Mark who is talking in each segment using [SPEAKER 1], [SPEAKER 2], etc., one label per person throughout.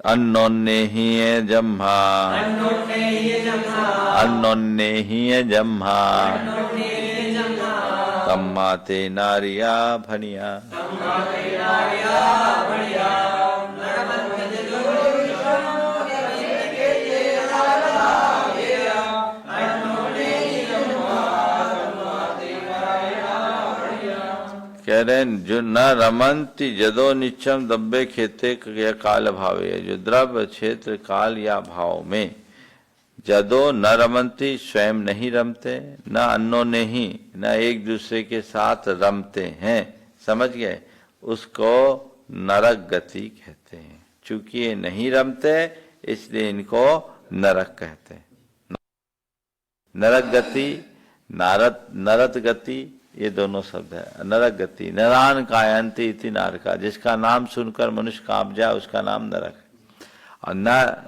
[SPEAKER 1] अन्नोन्नेहि जम्हा अन्नोन्नेहि जम्हा तम्माते नारिया भनिया। कह रहे हैं जो न रमंती जदो निच्चम दब्बे खेते काल भावे, जो द्रव्य क्षेत्र काल या भाव में जदो न रमंती स्वयं नहीं रमते, न अन्नों ने ही न एक दूसरे के साथ रमते हैं, समझ गए, उसको नरक गति कहते हैं। चूंकि ये नहीं रमते इसलिए इनको नरक कहते हैं। नरक गति, नरत गति, ये दोनों शब्द है। नरक गति, नरान कायंती इति नारका, जिसका नाम सुनकर मनुष्य कांप जाए उसका नाम नरक है। और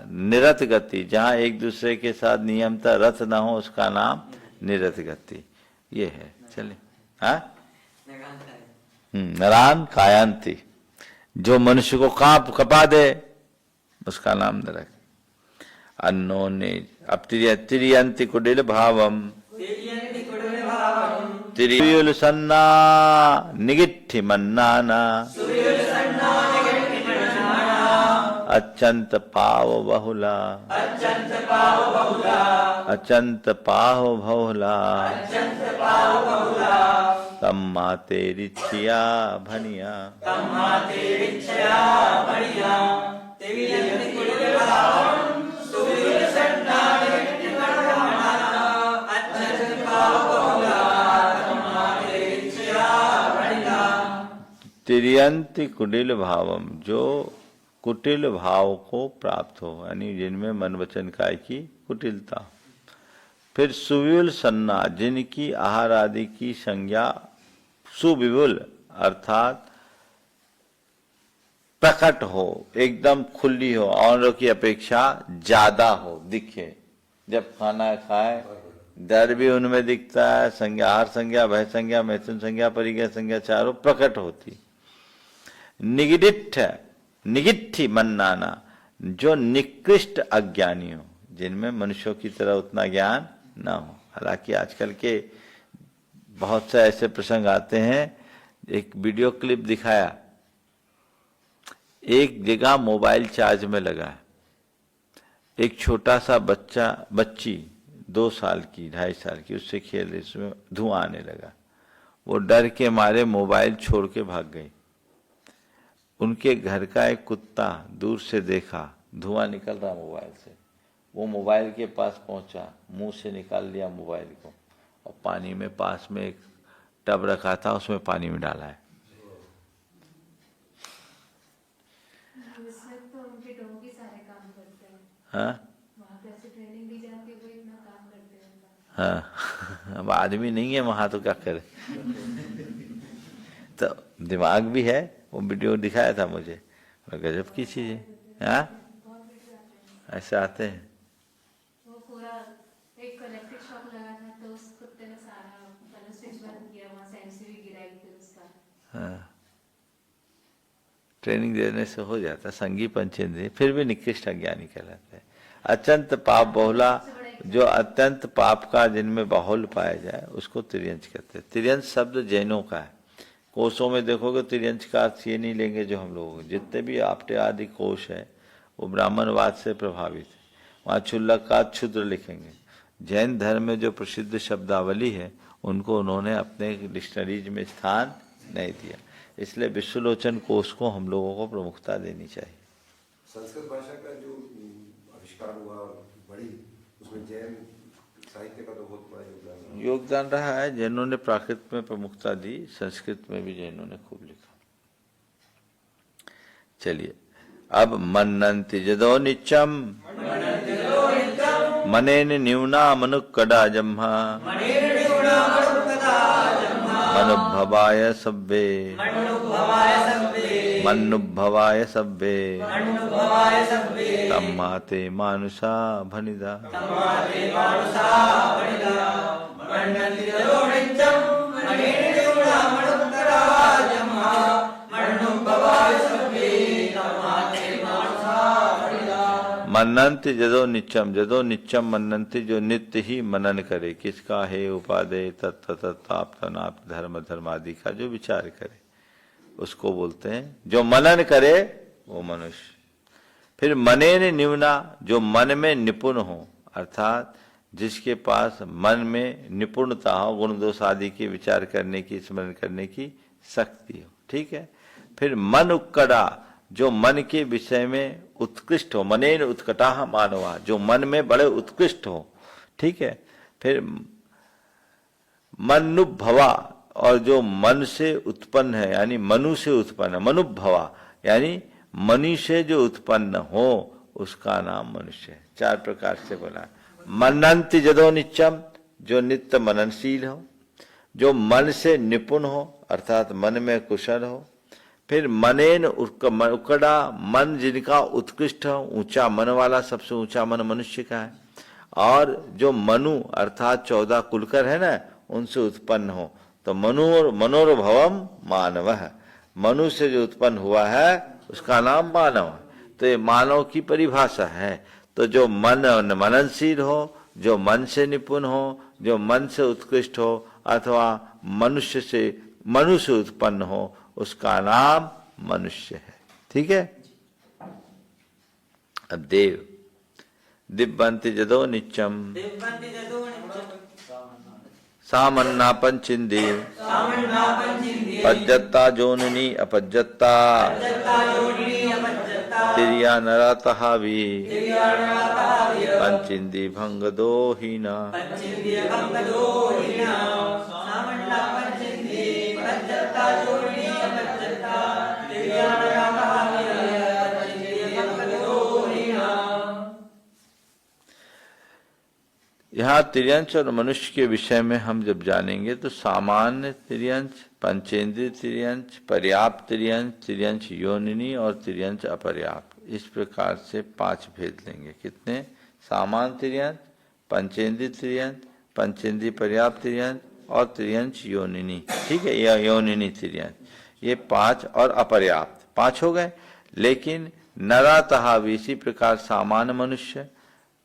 [SPEAKER 1] निरत गति, जहाँ एक दूसरे के साथ नियमता रत न हो उसका नाम निरत गति, ये है। चलिए, हाँ, नरान कायंती, जो मनुष्य को कपा दे उसका नाम नरक। अन्नो ने अब तिरियंती कुटिल भावम तिरियुल सन्ना निगिट्ठि मन्नाना अचंत पाव बहुला अचंत पाव बहुला तम्मा तेरिच्छिया भनिया। तिरियंति कुटिल भावम, जो कुटिल भाव को प्राप्त हो, यानी जिनमें मन वचन काय की कुटिलता। फिर सुविपुल सन्ना, जिनकी आहार आदि की संज्ञा सुविपुल अर्थात प्रकट हो, एकदम खुली हो, औरों की अपेक्षा ज्यादा हो, दिखे। जब खाना खाए डर भी उनमें दिखता है, संज्ञा, आहार संज्ञा, भय संज्ञा, मैथुन संज्ञा, परिज्ञा संज्ञा चारों प्रकट होती। निगिडिठ, निगिट्ठी मन्नाना, जो निकृष्ट अज्ञानी हो, जिनमें मनुष्यों की तरह उतना ज्ञान ना हो। हालांकि आजकल के बहुत से ऐसे प्रसंग आते हैं। एक वीडियो क्लिप दिखाया, एक जगह मोबाइल चार्ज में लगा, एक छोटा सा बच्ची 2 साल की 2.5 साल की उससे खेल रही, उसमें धुआं आने लगा। वो डर के मारे मोबाइल छोड़ के भाग गई। उनके घर का एक कुत्ता दूर से देखा धुआं निकल रहा मोबाइल से, वो मोबाइल के पास पहुंचा, मुंह से निकाल लिया मोबाइल को और पानी में, पास में एक टब रखा था उसमें पानी में डाला है।
[SPEAKER 2] तो उनके डॉगी सारे काम करते हैं।
[SPEAKER 1] हाँ,
[SPEAKER 2] वहाँ पे ऐसे ट्रेनिंग दी जाती है, वो इतना काम करते हैं।
[SPEAKER 1] हाँ, अब आदमी नहीं है वहां तो क्या करे। तो दिमाग भी है, वो वीडियो दिखाया था मुझे, गजब की चीज है। हाँ, ऐसे आते हैं।
[SPEAKER 2] वो पूरा एक इलेक्ट्रिक शॉक लगा था तो उस कुत्ते ने सारा पहले स्विच बंद किया, वहाँ से एमसीबी गिराई थी उसका।
[SPEAKER 1] हाँ, ट्रेनिंग देने से हो जाता, संगी पंचेंद्रिय, फिर भी निकृष्ट अज्ञानी कहलाता है। अत्यंत पाप बहुला, जो अत्यंत पाप का जिनमें बाहुल पाया जाए उसको तिर्यंच कहते हैं। तिर्यंच शब्द जैनों का है। कोशों में देखोगे तिर्यंच का अर्थ ये नहीं लेंगे जो हम लोग, जितने भी आपटे आदि कोश है वो ब्राह्मणवाद से प्रभावित है, वहाँ क्षुल्लक का क्षुद्र लिखेंगे। जैन धर्म में जो प्रसिद्ध शब्दावली है उनको उन्होंने अपने डिक्शनरीज में स्थान नहीं दिया, इसलिए विश्वलोचन कोश को हम लोगों को प्रमुखता देनी चाहिए।
[SPEAKER 3] संस्कृत भाषा का जो आविष्कार हुआ बड़ी, उसमें जैन साहित्य का तो बहुत बड़ा
[SPEAKER 1] योगदान रहा है। जैनों ने प्राकृत में प्रमुखता दी, संस्कृत में भी जैनों ने खूब लिखा। चलिए, अब मन्नन्ति जदो निच्चम मनेन न्यूना मनुक्कड़ा जम्हा मनुभवाय सब्बे मनुभवाय सब्बे तम्माते मानुषा भनिदा। मनंति जदो नित्यम, जदो नित्यम मनंति, जो नित्य ही मनन करे, किसका है उपादेय तत्व तत्ताप्तनाप्त धर्म धर्मादि का जो विचार करे, उसको बोलते हैं जो मनन करे वो मनुष्य। फिर मनेन निपुना, जो मन में निपुण हो, अर्थात जिसके पास मन में निपुणता हो, गुण दोष आदि के विचार करने की, स्मरण करने की शक्ति हो, ठीक है। फिर मन उक्कड़ा, जो मन के विषय में उत्कृष्ट हो, मनेन उत्कटा मानवा, जो मन में बड़े उत्कृष्ट हो, ठीक है। फिर मनुभवा, और जो मन से उत्पन्न है, यानी मनु से उत्पन्न है, मनुभवा यानी मनु से जो उत्पन्न हो उसका नाम मनुष्य है। 4 प्रकार से बोला। मनंति जदो नित्यम, जो नित्य मननशील हो, जो मन से निपुण हो, अर्थात मन में कुशल हो। फिर मनेन उकड़ा, मन जिनका उत्कृष्ट हो, ऊंचा मन वाला, सबसे ऊंचा मन मनुष्य का है। और जो मनु अर्थात 14 कुलकर है ना, उनसे उत्पन्न हो, तो मनोरभवम मानव है, मनु से जो उत्पन्न हुआ है उसका नाम मानव है। तो ये मानव की परिभाषा है। तो जो मननशील हो, जो मन से निपुण हो, जो मन से उत्कृष्ट हो, अथवा मनु से उत्पन्न हो, उसका नाम मनुष्य है, ठीक है। अब देव, दिव्यंति जदो नित्यम, सामन्ना पंचिंदी, पज्जत्ता जोननी अपज्जत्ता, तिरिया नरातहा भी, पंचिंदी भंग दो हीना। यहाँ तिर्यंच और मनुष्य के विषय में हम जब जानेंगे तो सामान्य तिर्यंच, पंचेंद्रिय तिर्यंच, पर्याप्त तिर्यंच, तिर्यंच योनिनी और तिर्यंच अपर्याप्त, इस प्रकार से 5 भेद लेंगे। कितने? सामान्य तिर्यंच, पंचेंद्रिय तिर्यंच, पंचेंद्रिय पर्याप्त तिर्यंच और तिर्यंच योनिनी, ठीक है, यह योनिनी तिर्यंच, ये 5 और अपर्याप्त 5 हो गए। लेकिन नरातहा भी इसी प्रकार सामान्य मनुष्य,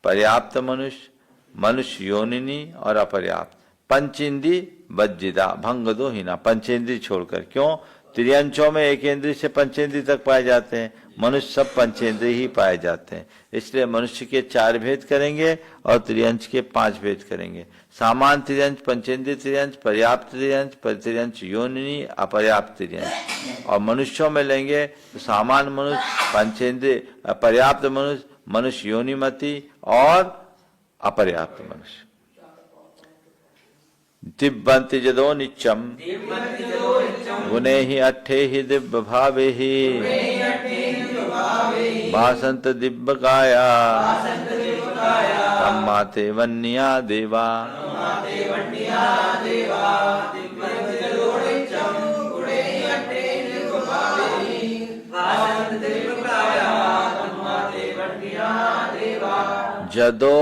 [SPEAKER 1] पर्याप्त मनुष्य, मनुष्य योनिनी और अपर्याप्त, पंचेंद्री वज्जिदा भंग दो हीना, पंचेंद्री छोड़कर। क्यों? त्रियंचों में एक इंद्रिय से पंचेंद्री तक पाए जाते हैं, मनुष्य सब पंचेंद्री ही पाए जाते हैं। इसलिए मनुष्य के 4 भेद करेंगे और त्रियंच के 5 भेद करेंगे। सामान्य त्रियंच, पंचेंद्रिय त्रियंच, पर्याप्त त्रियंच, त्रियंच योनिनी, अपर्याप्त त्रियंच। और मनुष्यों में लेंगे तो सामान्य मनुष्य, पंचेंद्रिय पर्याप्त मनुष्य, मनुष्य योनिमति और अपर्याप्त मनुष्य। दिव्यंति जदो नित्यम, गुणे ही अट्ठे ही दिव्य भावे ही, भासंत दिव्य काया, तम्माते वन्या देवा। जदो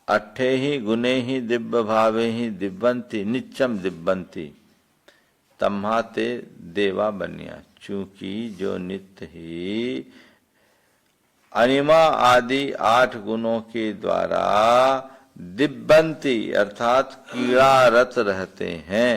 [SPEAKER 1] अट्ठे ही गुणे ही दिव्य भावे ही दिव्यंति नित्यम दिव्यंति, तम्हाते देवा बनिया। चूंकि जो नित्य ही अनिमा आदि 8 गुणों के द्वारा दिव्यंति अर्थात क्रीड़ारत रहते हैं,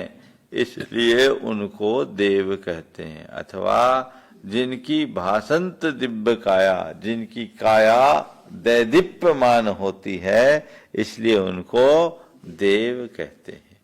[SPEAKER 1] इसलिए उनको देव कहते हैं। अथवा जिनकी भासंत दिव्य काया, जिनकी काया दैदीप्यमान होती है, इसलिए उनको देव कहते हैं।